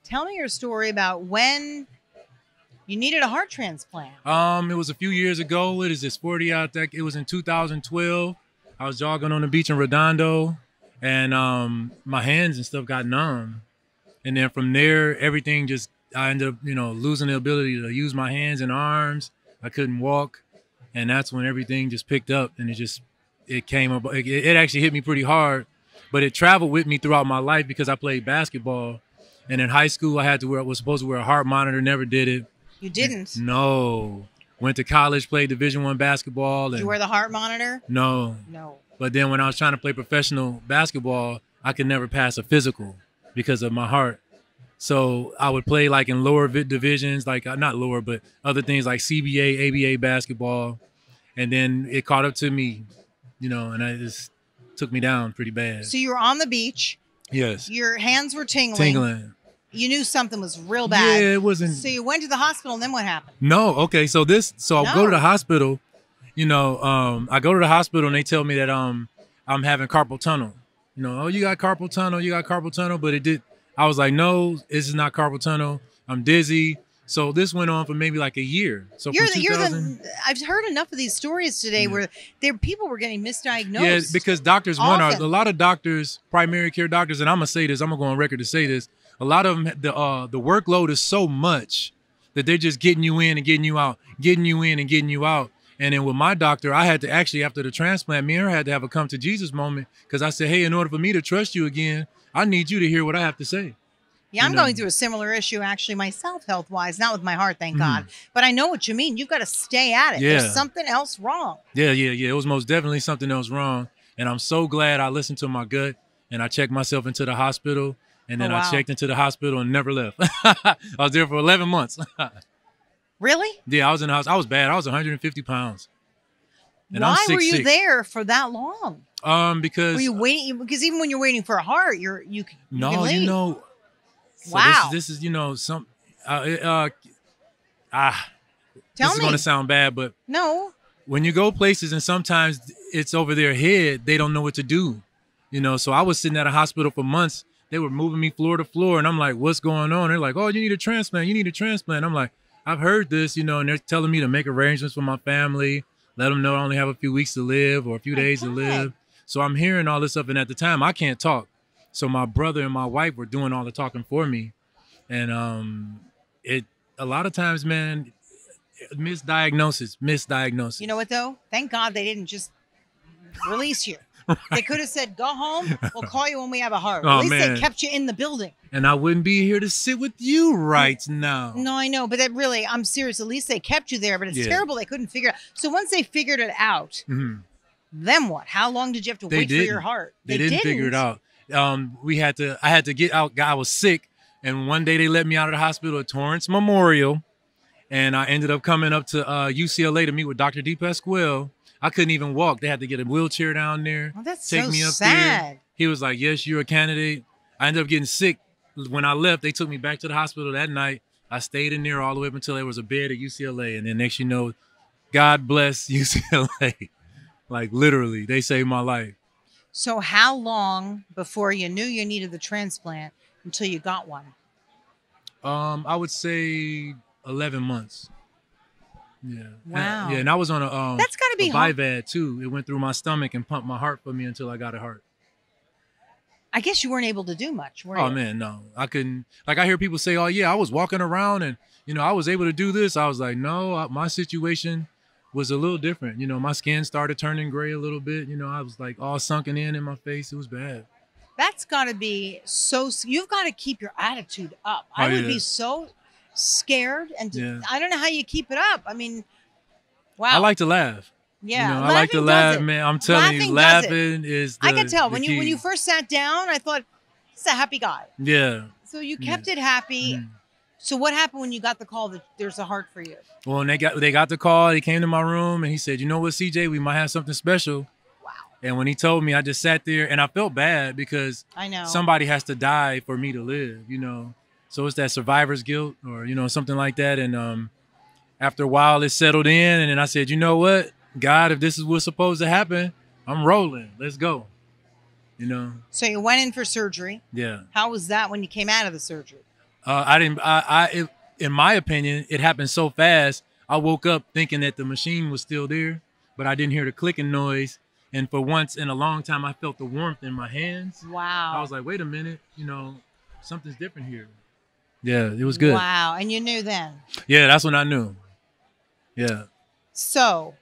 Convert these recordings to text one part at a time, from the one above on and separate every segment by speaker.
Speaker 1: Tell me your story about when you needed a heart transplant.
Speaker 2: It was a few years ago. What is this, 40 out there? It was in 2012. I was jogging on the beach in Redondo, and my hands and stuff got numb. And then from there, everything just, I ended up, losing the ability to use my hands and arms. I couldn't walk. And that's when everything just picked up, and it came up. It actually hit me pretty hard, but it traveled with me throughout my life because I played basketball. And in high school, was supposed to wear a heart monitor, never did it.
Speaker 1: You didn't?
Speaker 2: No. Went to college, played Division I basketball.
Speaker 1: Did you wear the heart monitor?
Speaker 2: No.
Speaker 1: No.
Speaker 2: But then when I was trying to play professional basketball, I could never pass a physical because of my heart. So I would play like in lower divisions, like not lower, but other things like CBA, ABA basketball. And then it caught up to me, and it just took me down pretty bad.
Speaker 1: So you were on the beach.
Speaker 2: Yes.
Speaker 1: Your hands were tingling.
Speaker 2: Tingling.
Speaker 1: You knew something was real bad.
Speaker 2: Yeah, it wasn't.
Speaker 1: So you went to the hospital, and then what happened?
Speaker 2: No. Okay. So I'll go to the hospital, I go to the hospital and they tell me that I'm having carpal tunnel. Oh, you got carpal tunnel, but I was like, no, this is not carpal tunnel. I'm dizzy. So this went on for maybe like a year. So
Speaker 1: I've heard enough of these stories today where people were getting misdiagnosed.
Speaker 2: Yeah, because doctors, a lot of doctors, primary care doctors, and I'm going to say this, I'm going to go on record to say this. A lot of them, the workload is so much that they're just getting you in and getting you out, getting you in and getting you out. And then with my doctor, I had to actually, after the transplant, me and her had to have a come to Jesus moment because I said, hey, in order for me to trust you again, I need you to hear what I have to say.
Speaker 1: Yeah, I'm going through a similar issue actually myself, health-wise, not with my heart, thank God. But I know what you mean. You've got to stay at it.
Speaker 2: Yeah.
Speaker 1: There's something else wrong.
Speaker 2: Yeah. It was most definitely something else wrong. And I'm so glad I listened to my gut and I checked myself into the hospital. And then I checked into the hospital and never left. I was there for 11 months.
Speaker 1: Really?
Speaker 2: Yeah, I was in the house. I was bad. I was 150 pounds. And
Speaker 1: Why
Speaker 2: I'm 6'6".
Speaker 1: were you there for that long?
Speaker 2: Because
Speaker 1: were you waiting? Because even when you're waiting for a heart, you can leave.
Speaker 2: So
Speaker 1: wow.
Speaker 2: This is some.
Speaker 1: Tell
Speaker 2: this
Speaker 1: me.
Speaker 2: is going to sound bad, but
Speaker 1: no.
Speaker 2: When you go places and sometimes it's over their head, they don't know what to do. So I was sitting at a hospital for months. They were moving me floor to floor, and I'm like, what's going on? They're like, oh, you need a transplant. You need a transplant. I'm like, I've heard this, and they're telling me to make arrangements for my family, let them know I only have a few weeks to live or a few days to live. So I'm hearing all this stuff, and at the time, I can't talk. So my brother and my wife were doing all the talking for me. And a lot of times, man, misdiagnosis.
Speaker 1: You know what, though? Thank God they didn't just release you. Right. They could have said, go home. We'll call you when we have a heart. At least they kept you in the building.
Speaker 2: And I wouldn't be here to sit with you right now.
Speaker 1: No, I know. But I'm serious. At least they kept you there. But it's terrible. They couldn't figure it out. So once they figured it out, then what? How long did you have to wait for your heart?
Speaker 2: They didn't figure it out. I had to get out. I was sick. And one day they let me out of the hospital at Torrance Memorial. And I ended up coming up to UCLA to meet with Dr. DePasquale. I couldn't even walk. They had to get a wheelchair down there.
Speaker 1: Oh, that's
Speaker 2: take
Speaker 1: so
Speaker 2: me up
Speaker 1: sad.
Speaker 2: There. He was like, yes, you're a candidate. I ended up getting sick. When I left, they took me back to the hospital that night. I stayed in there all the way up until there was a bed at UCLA. And then next you know, God bless UCLA. Like literally, they saved my life.
Speaker 1: So how long before you knew you needed the transplant until you got one?
Speaker 2: I would say 11 months. Yeah.
Speaker 1: Wow.
Speaker 2: Yeah, and I was on
Speaker 1: that's got to be
Speaker 2: Vivad too. It went through my stomach and pumped my heart for me until I got a heart.
Speaker 1: I guess you weren't able to do much, were you?
Speaker 2: Oh man, no. I couldn't. Like I hear people say, "Oh yeah, I was walking around and I was able to do this." I was like, "No, my situation was a little different. My skin started turning gray a little bit. I was like all sunken in my face. It was bad."
Speaker 1: That's got to be so. You've got to keep your attitude up. I would be so scared, and I don't know how you keep it up. I mean, wow.
Speaker 2: I like to laugh.
Speaker 1: Yeah,
Speaker 2: I like to laugh, man. I'm telling you, laughing is.
Speaker 1: I could tell when you first sat down. I thought, "This is a happy guy."
Speaker 2: Yeah.
Speaker 1: So you kept it happy. So what happened when you got the call that there's a heart for you?
Speaker 2: Well, when they got the call, he came to my room and he said, "You know what, CJ, we might have something special."
Speaker 1: Wow.
Speaker 2: And when he told me, I just sat there and I felt bad because
Speaker 1: I know
Speaker 2: somebody has to die for me to live. So it's that survivor's guilt or something like that. And after a while, it settled in, and then I said, "You know what, God, if this is what's supposed to happen, I'm rolling. Let's go."
Speaker 1: So you went in for surgery.
Speaker 2: Yeah.
Speaker 1: How was that when you came out of the surgery?
Speaker 2: I didn't. In my opinion, it happened so fast. I woke up thinking that the machine was still there, but I didn't hear the clicking noise. And for once in a long time, I felt the warmth in my hands.
Speaker 1: Wow.
Speaker 2: I was like, wait a minute, something's different here. Yeah, it was good.
Speaker 1: Wow. And you knew then?
Speaker 2: Yeah, that's when I knew. Yeah.
Speaker 1: So,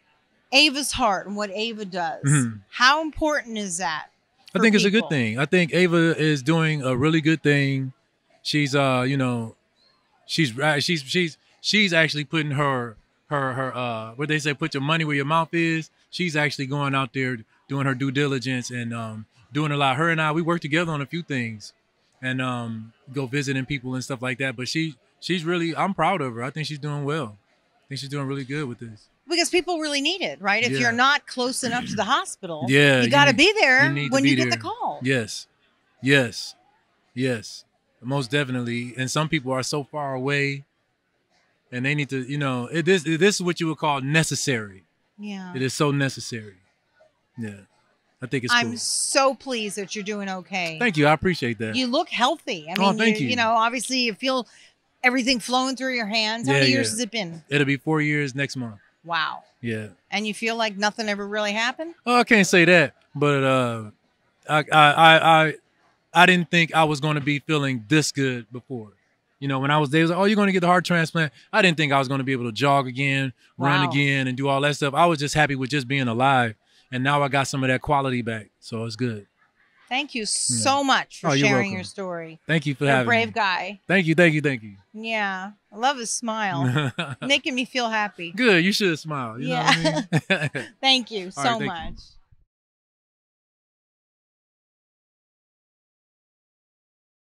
Speaker 1: Ava's heart and what Ava does, how important is that?
Speaker 2: I think it's a good thing. I think Ava is doing a really good thing. She's she's actually putting her what they say, put your money where your mouth is. She's actually going out there doing her due diligence and doing a lot. Her and I, we work together on a few things and go visiting people and stuff like that. But she's really, I'm proud of her. I think she's doing well. I think she's doing really good with this.
Speaker 1: Because people really need it, right? If you're not close enough to the hospital,
Speaker 2: you
Speaker 1: got to be there when you get the call.
Speaker 2: Yes. Most definitely. And some people are so far away and they need to, this is what you would call necessary.
Speaker 1: Yeah.
Speaker 2: It is so necessary. Yeah. I think it's cool.
Speaker 1: I'm so pleased that you're doing okay.
Speaker 2: Thank you. I appreciate that.
Speaker 1: You look healthy. I mean,
Speaker 2: thank you.
Speaker 1: Obviously you feel everything flowing through your hands. How many years has it been?
Speaker 2: It'll be 4 years next month.
Speaker 1: Wow.
Speaker 2: Yeah.
Speaker 1: And you feel like nothing ever really happened?
Speaker 2: Oh, I can't say that, but I didn't think I was going to be feeling this good before. When I was there, it was like, oh, you're going to get the heart transplant. I didn't think I was going to be able to jog again, run again, and do all that stuff. I was just happy with just being alive. And now I got some of that quality back. So it's good.
Speaker 1: Thank you so much for sharing your story.
Speaker 2: Thank you for
Speaker 1: You're
Speaker 2: having me.
Speaker 1: a brave guy.
Speaker 2: Thank you.
Speaker 1: Yeah. I love his smile. Making me feel happy.
Speaker 2: Good. You should smile. You know what I mean?
Speaker 1: Thank you so much.